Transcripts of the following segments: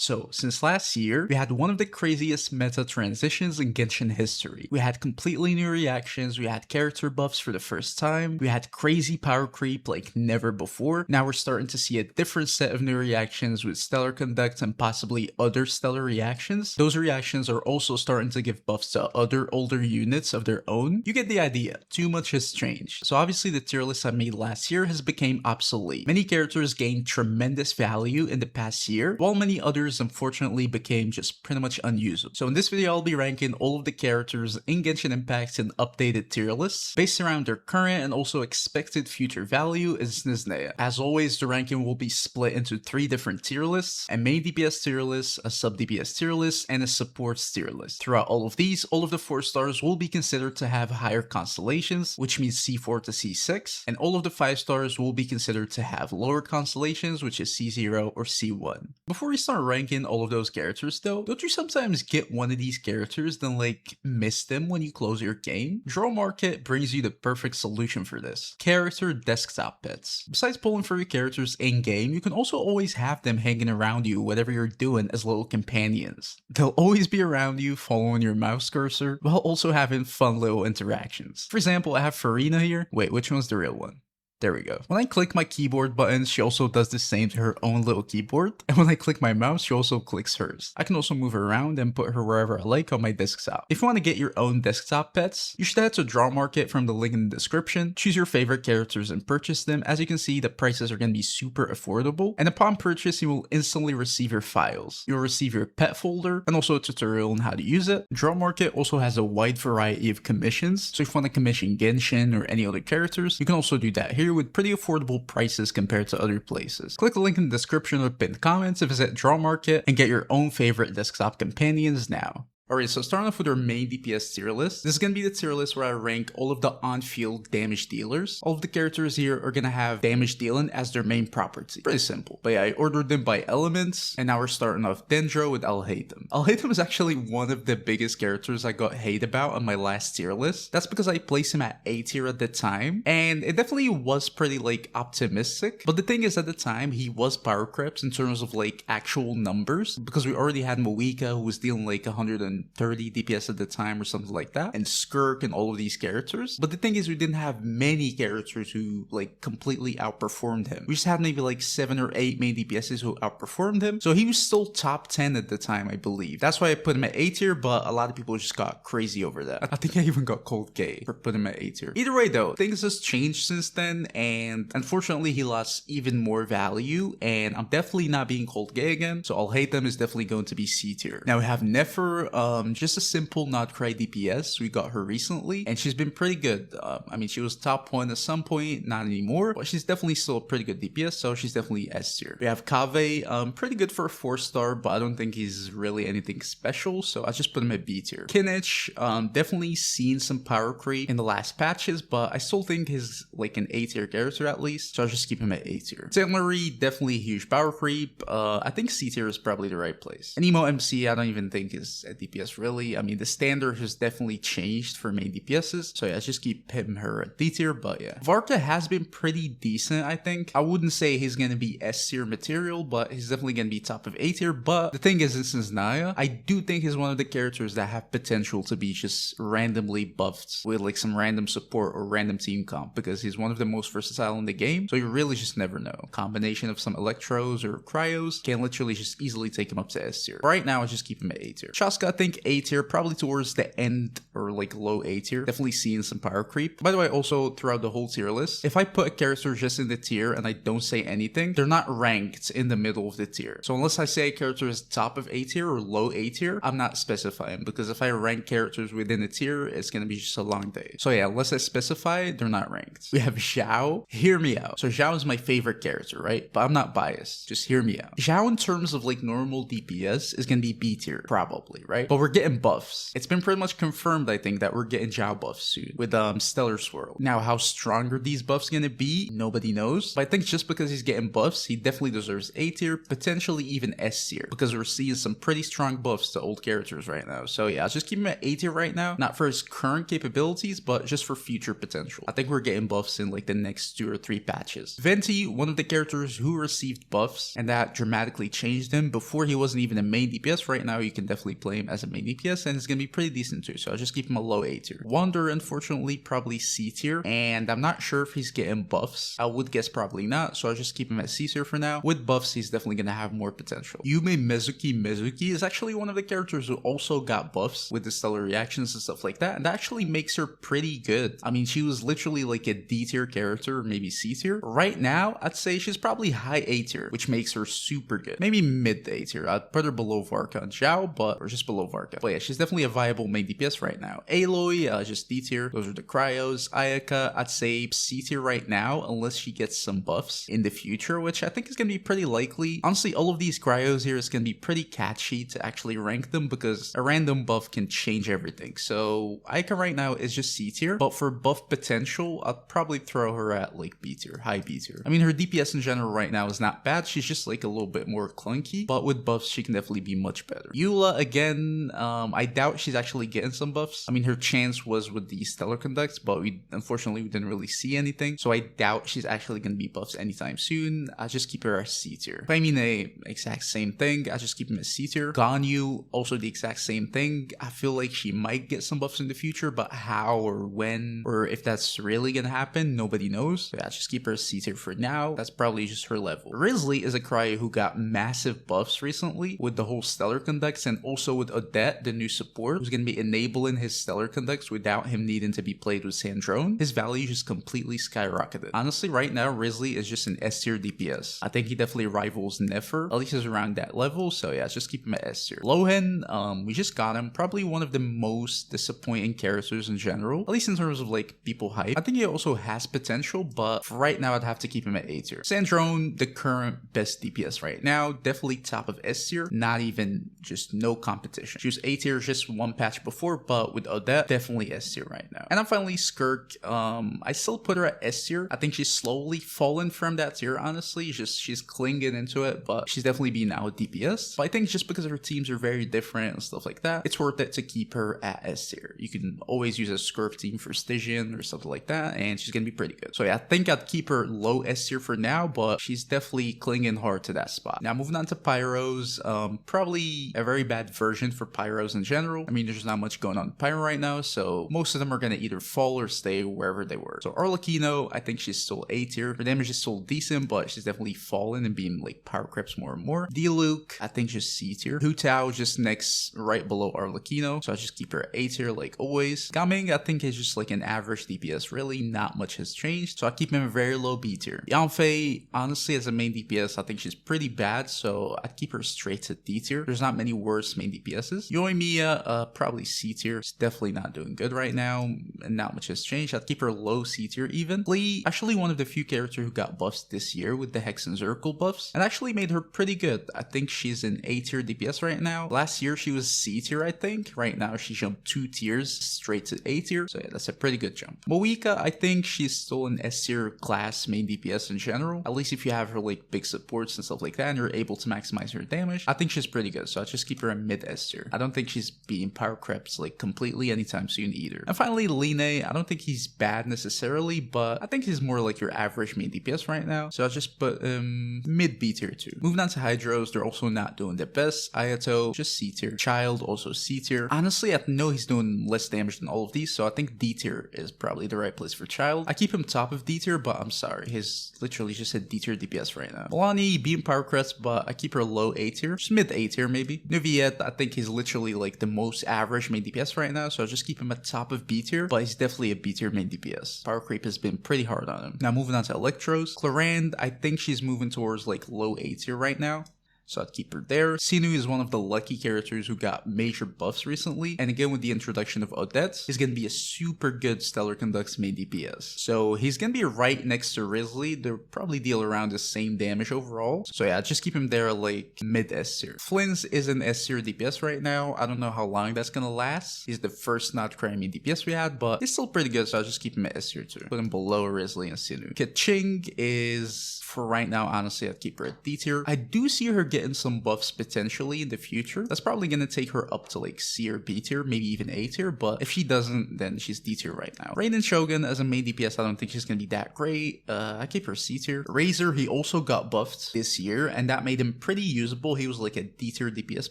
So, since last year, we had one of the craziest meta transitions in Genshin history. We had completely new reactions, we had character buffs for the first time, we had crazy power creep like never before. Now we're starting to see a different set of new reactions with stellar conduct and possibly other stellar reactions. Those reactions are also starting to give buffs to other older units of their own. You get the idea. Too much has changed. So obviously the tier list I made last year has become obsolete. Many characters gained tremendous value in the past year, while many others unfortunately became just pretty much unusable. So in this video I'll be ranking all of the characters in Genshin Impact in updated tier lists based around their current and also expected future value in snezhnaya. As always, the ranking will be split into 3 different tier lists: a main DPS tier list, a sub DPS tier list, and a support tier list. Throughout all of these, all of the 4 stars will be considered to have higher constellations, which means C4 to C6, and all of the 5 stars will be considered to have lower constellations, which is C0 or C1. Before we start ranking all of those characters though, don't you sometimes get one of these characters then like miss them when you close your game? Draw Market brings you the perfect solution for this: character desktop pets. Besides pulling for your characters in game, you can also always have them hanging around you whatever you're doing as little companions. They'll always be around you following your mouse cursor while also having fun little interactions. For example, I have Farina here. Wait, which one's the real one? There we go. When I click my keyboard buttons, she also does the same to her own little keyboard. And when I click my mouse, she also clicks hers. I can also move her around and put her wherever I like on my desktop. If you want to get your own desktop pets, you should head to Draw Market from the link in the description. Choose your favorite characters and purchase them. As you can see, the prices are going to be super affordable. And upon purchase, you will instantly receive your files. You'll receive your pet folder and also a tutorial on how to use it. Draw Market also has a wide variety of commissions. So if you want to commission Genshin or any other characters, you can also do that here with pretty affordable prices compared to other places. Click the link in the description or pinned comments to visit Draw Market and get your own favorite desktop companions now. Alright, so starting off with our main DPS tier list, this is going to be the tier list where I rank all of the on-field damage dealers. All of the characters here are going to have damage dealing as their main property. Pretty simple. But yeah, I ordered them by elements, and now we're starting off Dendro with Alhaitham. Alhaitham is actually one of the biggest characters I got hate about on my last tier list. That's because I placed him at A tier at the time, and it definitely was pretty like optimistic. But the thing is, at the time, he was power creeps in terms of like actual numbers, because we already had Moika, who was dealing like 130 DPS at the time or something like that, and Skirk and all of these characters. But the thing is, we didn't have many characters who like completely outperformed him. We just had maybe like 7 or 8 main DPSs who outperformed him. So he was still top 10 at the time, I believe. That's why I put him at A tier, but a lot of people just got crazy over that. I think I even got called gay for putting him at A tier. Either way though, things has changed since then, and unfortunately he lost even more value, and I'm definitely not being called gay again, so Alhaitham is definitely going to be C tier. Now we have Nefer, just a simple not cry DPS. We got her recently and she's been pretty good. I mean, she was top 1 at some point, not anymore, but she's definitely still a pretty good DPS, so she's definitely S tier. We have Kaveh, pretty good for a 4-star, but I don't think he's really anything special, so I just put him at B tier. Kinich, definitely seen some power creep in the last patches, but I still think he's like an A tier character at least, so I'll just keep him at A tier. Saint Marie, definitely huge power creep. I think C tier is probably the right place. And Emo MC, I don't even think is a DPS really. I mean, the standard has definitely changed for main DPSs, so yeah, let's just keep him her at D tier. But yeah, Varka has been pretty decent, I think. I wouldn't say he's gonna be S tier material, but he's definitely gonna be top of A tier. But the thing is, in snezhnaya, I do think he's one of the characters that have potential to be just randomly buffed with like some random support or random team comp, because he's one of the most versatile in the game, so you really just never know. Combination of some electros or cryos can literally just easily take him up to S tier. Right now I just keep him at A tier. Shaska, I think A tier, probably towards the end or like low A tier. Definitely seeing some power creep. By the way, also throughout the whole tier list, if I put a character just in the tier and I don't say anything, they're not ranked in the middle of the tier. So unless I say a character is top of A tier or low A tier, I'm not specifying, because if I rank characters within a tier, it's gonna be just a long day. So yeah, unless I specify, they're not ranked. We have Xiao. Hear me out. So Xiao is my favorite character, right? But I'm not biased. Just hear me out. Xiao in terms of like normal DPS is gonna be B tier, probably, right? but we're getting buffs. It's been pretty much confirmed, I think, that we're getting Zhao buffs soon with Stellar Swirl. Now, how strong are these buffs gonna be? Nobody knows. But I think just because he's getting buffs, he definitely deserves A tier, potentially even S tier, because we're seeing some pretty strong buffs to old characters right now. So yeah, I'll just keep him at A tier right now, not for his current capabilities, but just for future potential. I think we're getting buffs in like the next 2 or 3 patches. Venti, one of the characters who received buffs, and that dramatically changed him. Before he wasn't even a main DPS. Right now you can definitely play him as a main DPS, and it's gonna be pretty decent too, so I'll just keep him a low A tier. Wander, unfortunately, probably C tier, and I'm not sure if he's getting buffs. I would guess probably not, so I'll just keep him at C tier for now. With buffs, he's definitely gonna have more potential. Yume Mezuki is actually one of the characters who also got buffs with the stellar reactions and stuff like that, and that actually makes her pretty good. I mean, she was literally like a D tier character, or maybe C tier. Right now, I'd say she's probably high A tier, which makes her super good. Maybe mid A tier. I'd put her below Varka and Zhao, or just below Varka. But yeah, she's definitely a viable main DPS right now. Aloy, just D tier. Those are the cryos. Ayaka, I'd say C tier right now, unless she gets some buffs in the future, which I think is gonna be pretty likely. Honestly, all of these cryos here is gonna be pretty catchy to actually rank them, because a random buff can change everything. So Ayaka right now is just C tier, but for buff potential, I'd probably throw her at like B tier, high B tier. I mean, her DPS in general right now is not bad. She's just like a little bit more clunky, but with buffs, she can definitely be much better. Eula, again, I doubt she's actually getting some buffs. I mean, her chance was with the Stellar Conducts, but unfortunately we didn't really see anything, so I doubt she's actually gonna be buffs anytime soon. I'll just keep her at C tier. If I mean a exact same thing, I'll just keep him at C tier. Ganyu, also the exact same thing. I feel like she might get some buffs in the future, but how or when, or if that's really gonna happen, nobody knows. So yeah, I'll just keep her at C tier for now. That's probably just her level. Risley is a cryo who got massive buffs recently with the whole Stellar Conducts, and also with Odette, the new support, who's going to be enabling his Stellar Conducts without him needing to be played with Sandrone. His value just completely skyrocketed. Honestly, right now, Risley is just an S tier DPS. I think he definitely rivals Nefer, at least is around that level, so yeah, just keep him at S tier. Lohen, we just got him. Probably one of the most disappointing characters in general, at least in terms of like people hype. I think he also has potential, but for right now, I'd have to keep him at A tier. Sandrone, the current best DPS right now, definitely top of S tier, not even just no competition. She was A tier just one patch before, but with Odette, definitely S tier right now. And then finally, Skirk, I still put her at S tier. I think she's slowly fallen from that tier, honestly. She's clinging into it, but she's definitely been now a DPS. But I think just because her teams are very different and stuff like that, it's worth it to keep her at S tier. You can always use a Skirk team for Stygian or something like that, and she's gonna be pretty good. So yeah, I think I'd keep her low S tier for now, but she's definitely clinging hard to that spot. Now moving on to Pyros, probably a very bad version for Pyros in general. I mean, there's not much going on in Pyro right now, so most of them are gonna either fall or stay wherever they were. So Arlecchino, I think she's still A tier. Her damage is still decent, but she's definitely fallen and being like power creeps more and more. Diluc, I think just C tier. Hu Tao just next, right below Arlecchino, so I just keep her A tier like always. Gaming, I think is just like an average DPS, really not much has changed, so I keep him very low B tier. Yanfei, honestly, as a main DPS, I think she's pretty bad, so I'd keep her straight to D tier. There's not many worse main DPSs. Yoimiya, probably C tier. It's definitely not doing good right now, and not much has changed. I'd keep her low C tier even. Lee, actually one of the few characters who got buffs this year with the Hex and Zircle buffs, and actually made her pretty good. I think she's an A tier DPS right now. Last year she was C tier, I think. Right now she jumped 2 tiers straight to A tier, so yeah, that's a pretty good jump. Moika, I think she's still an S tier class main DPS in general. At least if you have her like big supports and stuff like that, and you're able to maximize her damage, I think she's pretty good, so I'll just keep her in mid S tier. I don't think she's being power creeps like completely anytime soon either. And finally, Line, I don't think he's bad necessarily, but I think he's more like your average main DPS right now, so I'll just put mid B tier too. Moving on to Hydros, they're also not doing the best. Ayato, just C tier. Child, also C tier. Honestly, I know he's doing less damage than all of these, so I think D tier is probably the right place for Child. I keep him top of D tier, but I'm sorry, he's literally just a D tier DPS right now. Milani, being power crest, but I keep her low A tier, just mid A tier maybe. Nuviet, I think he's literally like the most average main DPS right now, so I'll just keep him at top of B tier, but he's definitely a B tier main DPS. Power creep has been pretty hard on him. Now moving on to Electros. Clarande, I think she's moving towards like low A tier right now. so I'd keep her there. Sinu is one of the lucky characters who got major buffs recently, and again with the introduction of Odette, he's gonna be a super good Stellar Conduct's main DPS. So he's gonna be right next to Risley. They'll probably deal around the same damage overall. So yeah, just keep him there like mid S tier. Flynn's is an S tier DPS right now. I don't know how long that's gonna last. He's the first not crime DPS we had, but he's still pretty good, so I'll just keep him at S tier too. Put him below Risley and Sinu. Keqing is, for right now, honestly, I'd keep her at D tier. I do see her getting some buffs potentially in the future. That's probably gonna take her up to like C or B tier, maybe even A tier, but if she doesn't, then she's D tier right now. Raiden Shogun as a main DPS, I don't think she's gonna be that great. I keep her C tier. Razor, he also got buffed this year, and that made him pretty usable. He was like a D tier DPS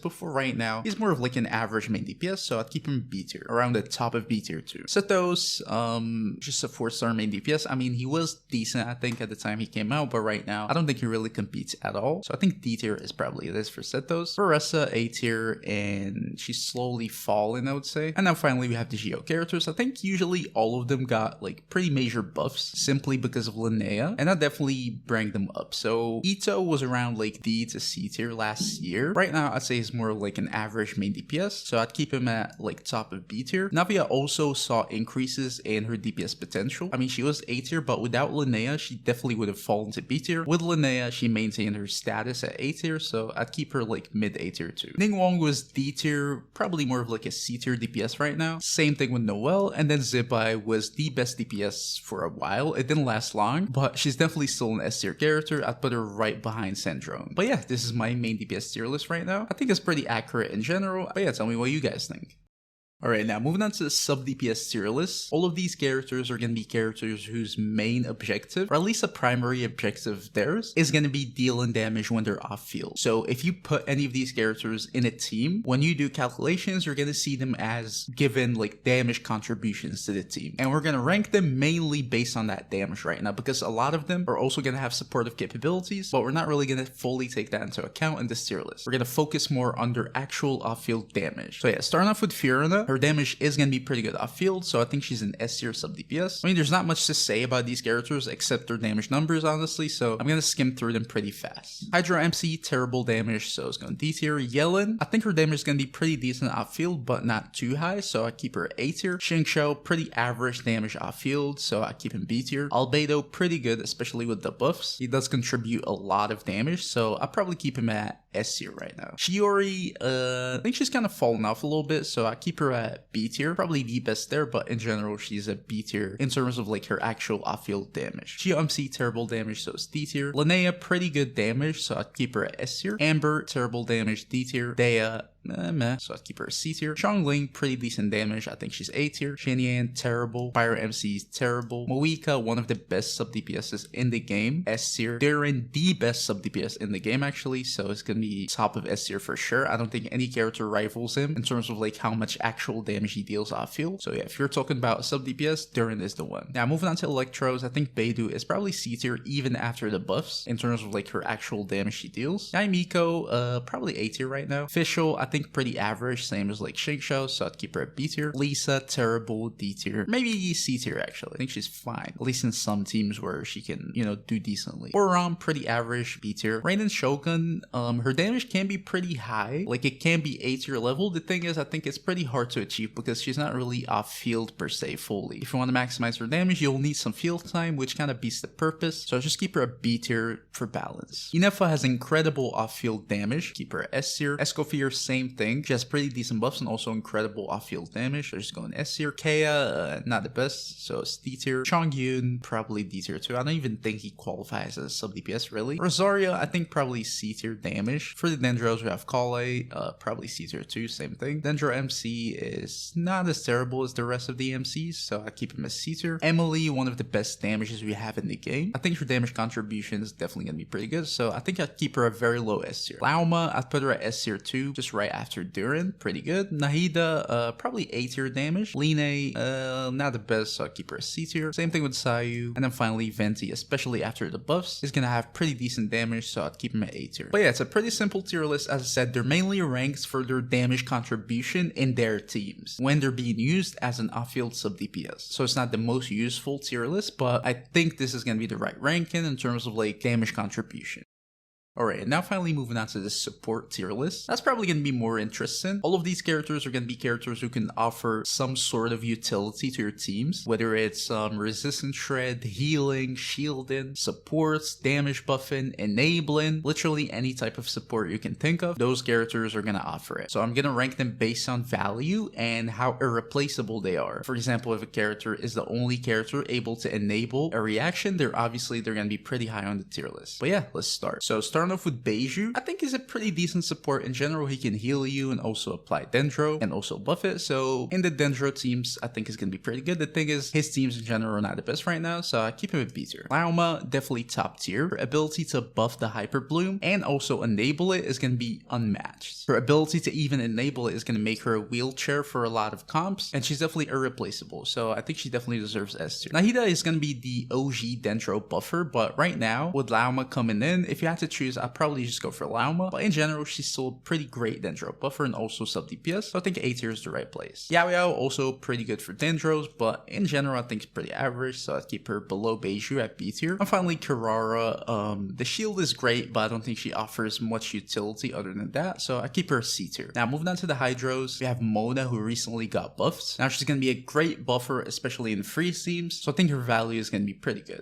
before. Right now, he's more of like an average main DPS, so I'd keep him B tier, around the top of B tier too. Sethos, just a 4-star main DPS. I mean, he was decent, I think, at the time he came out, but right now, I don't think he really competes at all. So I think D tier is probably this for Sethos. Orisa, A tier, and she's slowly falling, I would say. And now finally, we have the Geo characters. I think usually all of them got like pretty major buffs simply because of Linnea, and that definitely bring them up. So Ito was around like D to C tier last year. Right now, I'd say he's more like an average main DPS, so I'd keep him at like top of B tier. Navia also saw increases in her DPS potential. I mean, she was A tier, but without Linnea, she definitely would have fallen to B tier. With Linnea, she maintained her status at A tier, so I'd keep her like mid A tier too. Ningguang was D tier, probably more of like a C tier DPS right now. Same thing with Noelle, and then Zibai was the best DPS for a while. It didn't last long, but she's definitely still an S tier character. I'd put her right behind Sandrone. But yeah, this is my main DPS tier list right now. I think it's pretty accurate in general, but yeah, tell me what you guys think. Alright, now moving on to the sub DPS tier list. All of these characters are going to be characters whose main objective, or at least a primary objective of theirs, is going to be dealing damage when they're off field. So if you put any of these characters in a team, when you do calculations, you're going to see them as given like damage contributions to the team. And we're going to rank them mainly based on that damage right now, because a lot of them are also going to have supportive capabilities, but we're not really going to fully take that into account in this tier list. We're going to focus more on their actual off field damage. So yeah, starting off with Fiorina, her damage is going to be pretty good off field, so I think she's an S tier sub DPS. I mean, there's not much to say about these characters except their damage numbers, honestly, so I'm going to skim through them pretty fast. Hydra MC, terrible damage, so it's going D tier. Yellen, I think her damage is going to be pretty decent off field, but not too high, so I keep her A tier. Xingqiu, pretty average damage off field, so I keep him B tier. Albedo, pretty good, especially with the buffs. He does contribute a lot of damage, so I'll probably keep him at S tier right now. Shiori, I think she's kind of fallen off a little bit, so I keep her at B tier. Probably the best there, but in general, she's a B tier in terms of like her actual off-field damage. Geo MC, terrible damage, so it's D tier. Linnea, pretty good damage, so I'd keep her at S tier. Amber, terrible damage, D tier. Dea, meh, so I'd keep her C tier. Xiangling, pretty decent damage, I think she's A tier. Shenyan, terrible. Fire MC is terrible. Moika, one of the best sub DPSs in the game, S tier. Darren, the best sub DPS in the game actually, so it's gonna be top of S tier for sure. I don't think any character rivals him in terms of like how much actual damage he deals off field. So yeah, if you're talking about sub DPS, Darren is the one. Now moving on to Electros, I think Beidou is probably C tier even after the buffs in terms of like her actual damage she deals. Yaimiko, probably A tier right now. Fischl, I think pretty average, same as like Xingqiu, so I'd keep her at B tier. Lisa, terrible, D tier. Maybe C tier actually. I think she's fine, at least in some teams where she can, you know, do decently. Oram, pretty average, B tier. Raiden Shogun, her damage can be pretty high, like it can be A tier level. The thing is, I think it's pretty hard to achieve because she's not really off field per se fully. If you want to maximize her damage, you'll need some field time, which kind of beats the purpose, so just keep her at B tier for balance. Inefa has incredible off field damage, keep her at S tier. Escoffier, same thing, she has pretty decent buffs and also incredible off field damage, so just going S tier. Kea, not the best, so it's D tier. Chongyun, probably D tier too. I don't even think he qualifies as sub DPS really. Rosaria, I think probably C tier damage. For the Dendros, we have Kale, probably C tier too, same thing. Dendro MC is not as terrible as the rest of the MCs, so I keep him as C tier. Emily, one of the best damages we have in the game. I think her damage contribution is definitely going to be pretty good, so I think I'd keep her a very low S tier. Lauma, I'd put her at S tier too, just right after Durin, pretty good. Nahida, probably A tier damage. Line, not the best, so I'd keep her as C tier. Same thing with Sayu. And then finally, Venti, especially after the buffs, is going to have pretty decent damage, so I'd keep him at A tier. But yeah, it's a pretty simple tier list. As I said, they're mainly ranked for their damage contribution in their teams when they're being used as an off-field sub DPS. So it's not the most useful tier list, but I think this is going to be the right ranking in terms of like damage contribution. Alright, and now finally moving on to the support tier list. That's probably going to be more interesting. All of these characters are going to be characters who can offer some sort of utility to your teams, whether it's resistance shred, healing, shielding, supports, damage buffing, enabling, literally any type of support you can think of, those characters are going to offer it. So I'm going to rank them based on value and how irreplaceable they are. For example, if a character is the only character able to enable a reaction, they're going to be pretty high on the tier list. But yeah, let's start. So starting off with Beiju, I think he's a pretty decent support. In general, he can heal you and also apply Dendro and also buff it. So in the Dendro teams, I think he's going to be pretty good. The thing is, his teams in general are not the best right now, so I keep him at B tier. Lauma, definitely top tier. Her ability to buff the Hyper Bloom and also enable it is going to be unmatched. Her ability to even enable it is going to make her a wheelchair for a lot of comps, and she's definitely irreplaceable. So I think she definitely deserves S tier. Nahida is going to be the OG Dendro buffer, but right now, with Lauma coming in, if you had to choose, I'd probably just go for Lauma, but in general, she's still a pretty great Dendro buffer and also sub DPS, so I think A tier is the right place. Yao Yao, also pretty good for Dendros, but in general, I think it's pretty average, so I'd keep her below Beiju at B tier. And finally, Kirara, the shield is great, but I don't think she offers much utility other than that, so I keep her C tier. Now, moving on to the Hydros, we have Mona, who recently got buffed. Now, she's going to be a great buffer, especially in freeze teams, so I think her value is going to be pretty good.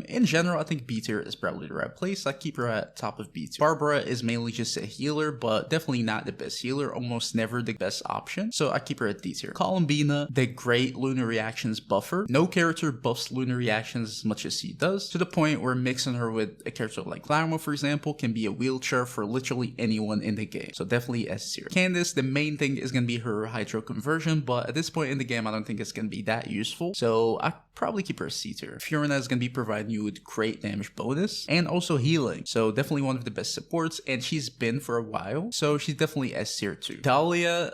In general, I think B tier is probably the right place. I keep her at top of B tier. Barbara is mainly just a healer, but definitely not the best healer, almost never the best option, so I keep her at D tier. Columbina, the great lunar reactions buffer. No character buffs lunar reactions as much as he does, to the point where mixing her with a character like Lauma, for example, can be a wheelchair for literally anyone in the game, so definitely S tier. Candace, the main thing is going to be her hydro conversion, but at this point in the game, I don't think it's going to be that useful, so I probably keep her C tier. Fiorina is going to be providing you with great damage bonus and also healing, so definitely one of the best supports, and she's been for a while, so she's definitely S tier too. Dahlia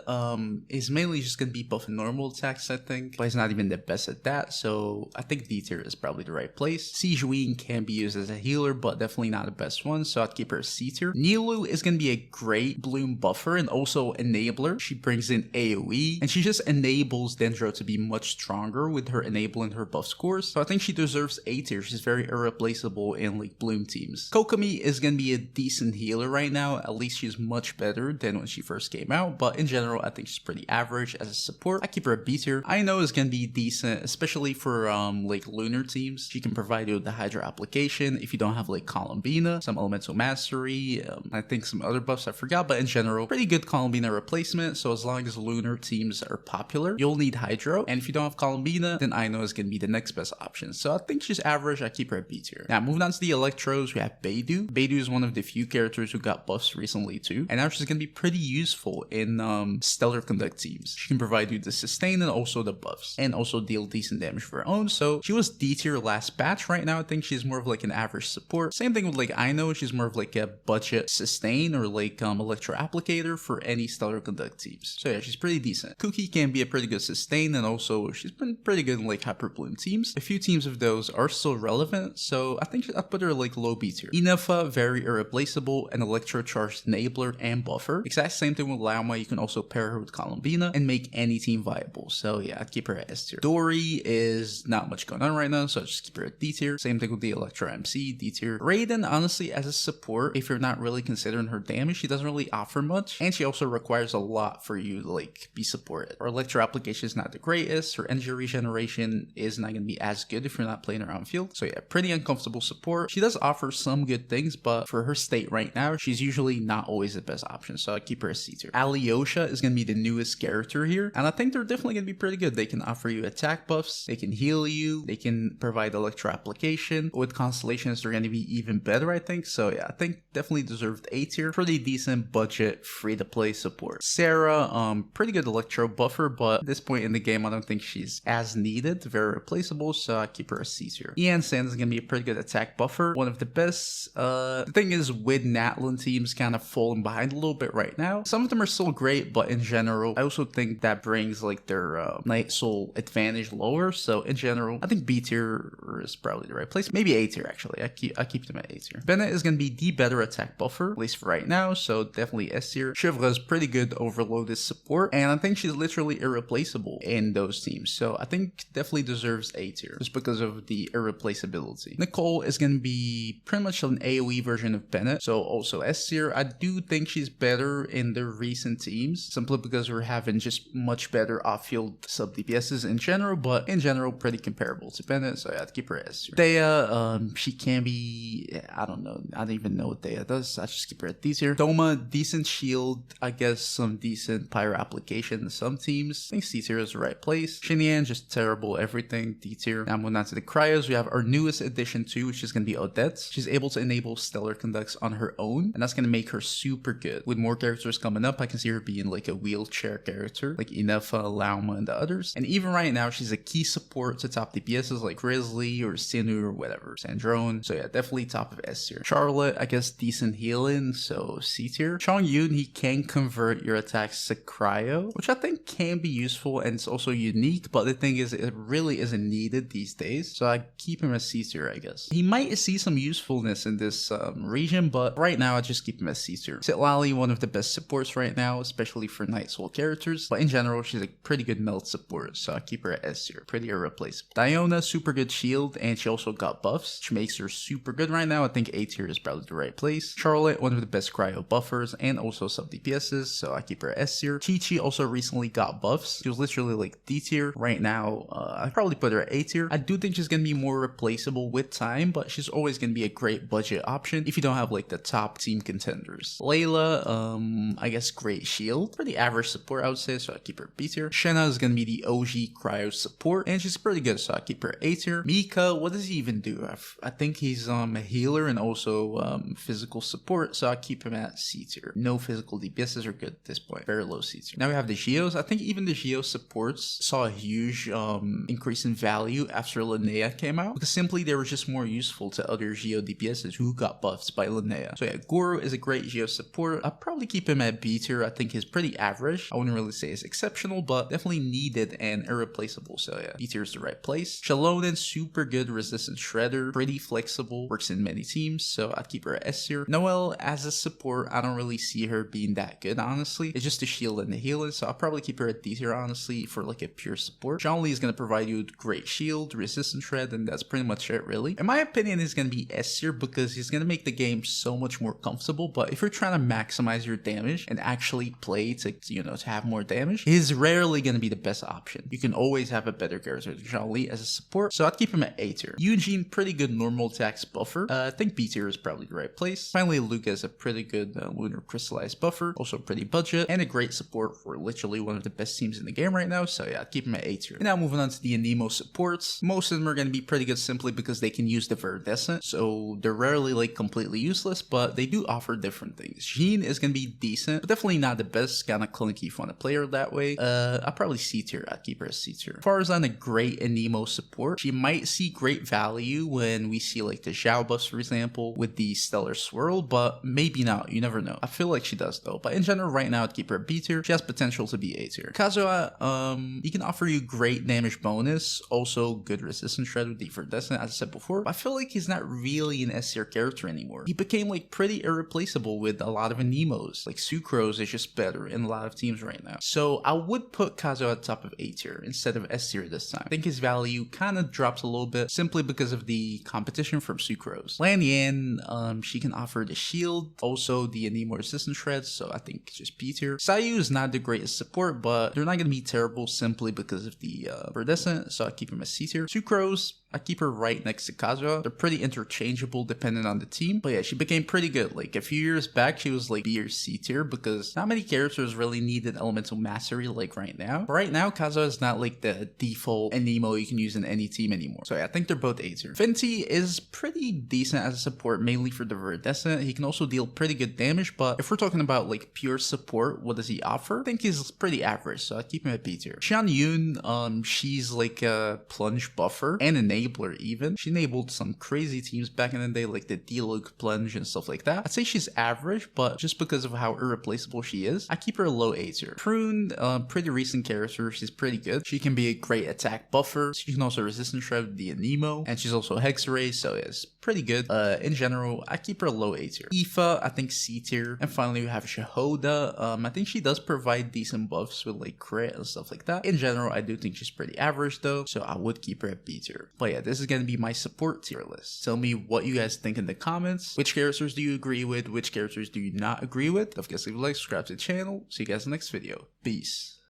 is mainly just going to be buffing normal attacks, I think, but he's not even the best at that, so I think D tier is probably the right place. Sijuin can be used as a healer, but definitely not the best one, so I'd keep her C tier. Nilu is going to be a great bloom buffer and also enabler. She brings in AoE, and she just enables Dendro to be much stronger with her enabling her buff scores, so I think she deserves A tier. She's very irreplaceable in like bloom teams. Kokomi is going to be a decent healer right now, at least she's much better than when she first came out, but in general, I think she's pretty average as a support. I keep her at B tier. I know it's going to be decent, especially for like lunar teams. She can provide you with the Hydra application if you don't have like Columbina, some elemental mastery, I think some other buffs I forgot, but in general, pretty good Columbina replacement, so as long as lunar teams are popular, you'll need Hydro, and if you don't have Columbina, then I know it's going to be the next best option, so I think she's average. I keep her at B tier. Now, moving on to the Electros, we have Beidou. Beidou is one of the few characters who got buffs recently too, and now she's going to be pretty useful in Stellar Conduct teams. She can provide you the sustain and also the buffs, and also deal decent damage for her own, so she was D tier last batch. Right now, I think she's more of like an average support. Same thing with like Aino, she's more of like a budget sustain or like Electro Applicator for any Stellar Conduct teams. So yeah, she's pretty decent. Cookie can be a pretty good sustain, and also she's been pretty good in like Hyper Bloom teams. A few teams of those are still relevant, so I think I'd put her like low B tier. Inefa, very irreplaceable, an Electro Charged enabler and buffer. Exact same thing with Lauma, you can also pair her with Columbina and make any team viable, so yeah, I'd keep her at S tier. Dory is not much going on right now, so I'd just keep her at D tier. Same thing with the Electro MC, D tier. Raiden, honestly, as a support, if you're not really considering her damage, she doesn't really offer much, and she also requires a lot for you to like be supported. Her Electro application is not the greatest, her energy regeneration is not going to be as good if you're not playing her on field, so yeah, pretty uncomfortable support. She does offer some good things, but for her state right now, she's usually not always the best option, so I keep her as C tier. Alyosha is going to be the newest character here, and I think they're definitely going to be pretty good. They can offer you attack buffs, they can heal you, they can provide Electro application. With constellations, they're going to be even better, I think, so yeah, I think definitely deserved A tier. Pretty decent budget, free-to-play support. Sarah, pretty good Electro buffer, but at this point in the game, I don't think she's as needed, very replaceable, so I keep her as C tier. Ian Sands is going to be a pretty good attack buffer, one of the best. The thing is, with Natlan teams kind of falling behind a little bit right now, some of them are still great, but in general, I also think that brings like their Night Soul advantage lower, so in general, I think B tier is probably the right place. Maybe A tier, actually. I keep them at A tier. Bennett is going to be the better attack buffer, at least for right now, so definitely S tier. Shivra is pretty good overloaded support, and I think she's literally irreplaceable in those teams, so I think definitely deserves A tier, just because of the irreplaceability. Nicole is going to be pretty much an AoE version version of Bennett. So also S tier. I do think she's better in the recent teams, simply because we're having just much better off-field sub DPSs in general, but in general pretty comparable to Bennett, so I'd keep her S tier. Thea, she can be, I don't know, I don't even know what Thea does, I just keep her at D tier. Doma, decent shield, I guess some decent pyro application in some teams. I think C tier is the right place. Xinyan, just terrible everything, D tier. Now moving on to the cryos, we have our newest addition too, which is going to be Odette. She's able to enable stellar conducts on her own, and that's going to make her super good. With more characters coming up, I can see her being like a wheelchair character, like Inefa, Lauma, and the others. And even right now, she's a key support to top DPSs like Grizzly or Sinu or whatever, Sandrone. So yeah, definitely top of S tier. Charlotte, I guess decent healing, so C tier. Chongyun, he can convert your attacks to cryo, which I think can be useful and it's also unique, but the thing is, it really isn't needed these days. So I keep him as C tier, I guess. He might see some usefulness in this region, but right now I just keep him as C tier. Sitlali, one of the best supports right now, especially for Night Soul characters, but in general, she's a pretty good melt support, so I keep her at S tier. Pretty irreplaceable. Diona, super good shield, and she also got buffs, which makes her super good right now. I think A tier is probably the right place. Charlotte, one of the best cryo buffers, and also sub DPSs, so I keep her at S tier. Chi-Chi also recently got buffs. She was literally like D tier. Right now, I'd probably put her at A tier. I do think she's gonna be more replaceable with time, but she's always gonna be a great budget option if you don't have like the top team contenders. Layla, I guess great shield. Pretty average support, I would say, so I keep her B tier. Shenna is gonna be the OG cryo support, and she's pretty good, so I keep her A tier. Mika, what does he even do? I think he's a healer and also physical support, so I keep him at C tier. No physical DPSs are good at this point. Very low C tier. Now we have the Geos. I think even the Geo supports saw a huge increase in value after Linnea came out, because simply they were just more useful to other Geo DPSs who got buffs by Linnea. So yeah, Goro is a great Geo support. I'd probably keep him at B tier. I think he's pretty average. I wouldn't really say it's exceptional, but definitely needed and irreplaceable. So yeah, B tier is the right place. Shalonen, super good resistant shredder, pretty flexible, works in many teams, so I'd keep her at S tier. Noelle, as a support, I don't really see her being that good, honestly. It's just the shield and the healing, so I'll probably keep her at D tier, honestly, for like a pure support. Zhongli is going to provide you with great shield, resistant shred, and that's pretty much it, really. In my opinion, he's going to be S tier because he's going to make the game so much more comfortable, but if you're trying to maximize your damage and actually play to, you know, to have more damage, he's rarely going to be the best option. You can always have a better character than Zhongli as a support, so I'd keep him at A tier. Eugene, pretty good normal attacks buffer. I think B tier is probably the right place. Finally, Luca is a pretty good lunar crystallized buffer, also pretty budget, and a great support for literally one of the best teams in the game right now, so yeah, I'd keep him at A tier. And now moving on to the Anemo supports. Most of them are going to be pretty good simply because they can use the Viridescent, so they're rarely like completely useless, but they do offer different things. Jean is going to be decent, but definitely not the best, kind of clunky if you want to play her that way. I'd probably C tier. I'd keep her as C tier. Farzan, a great Anemo support. She might see great value when we see like the Zhao buffs, for example, with the Stellar Swirl, but maybe not. You never know. I feel like she does though, but in general, right now, I'd keep her B tier. She has potential to be A tier. Kazuha, he can offer you great damage bonus, also good resistance shred with the Viridescent, as I said before, but I feel like he's not really an S tier character anymore. He became like pretty irreplaceable with a lot of Anemos. Like Sucrose is just better in a lot of teams right now. So I would put Kazuha at top of A tier instead of S tier this time. I think his value kind of drops a little bit simply because of the competition from Sucrose. Lan Yan, she can offer the shield, also the Anemo resistance shreds, so I think just B tier. Sayu is not the greatest support, but they're not going to be terrible simply because of the Viridescent, so I keep him as C tier. Sucrose, I keep her right next to Kazuha. They're pretty interchangeable depending on the team. But yeah, she became pretty good. Like a few years back, she was like B or C tier because not many characters really needed elemental mastery like right now. But right now, Kazuha is not like the default Anemo you can use in any team anymore. So yeah, I think they're both A tier. Fenty is pretty decent as a support, mainly for the Viridescent. He can also deal pretty good damage, but if we're talking about like pure support, what does he offer? I think he's pretty average, so I keep him at B tier. Xian Yun, she's like a plunge buffer and enabler even. She enabled some crazy teams back in the day, like the D-Luke plunge and stuff like that. I'd say she's average, but just because of how irreplaceable she is, I keep her a low A tier. Prune, pretty recent character. She's pretty good. She can be a great attack buffer. She can also resistance shred with the Anemo, and she's also Hex Ray, so it's pretty good. In general, I keep her a low A tier. Aoife, I think C tier. And finally, we have Shahoda. I think she does provide decent buffs with like crit and stuff like that. In general, I do think she's pretty average though, so I would keep her at B tier. But But yeah, this is going to be my support tier list. Tell me what you guys think in the comments. Which characters do you agree with? Which characters do you not agree with? Don't forget to leave a like, subscribe to the channel. See you guys in the next video. Peace.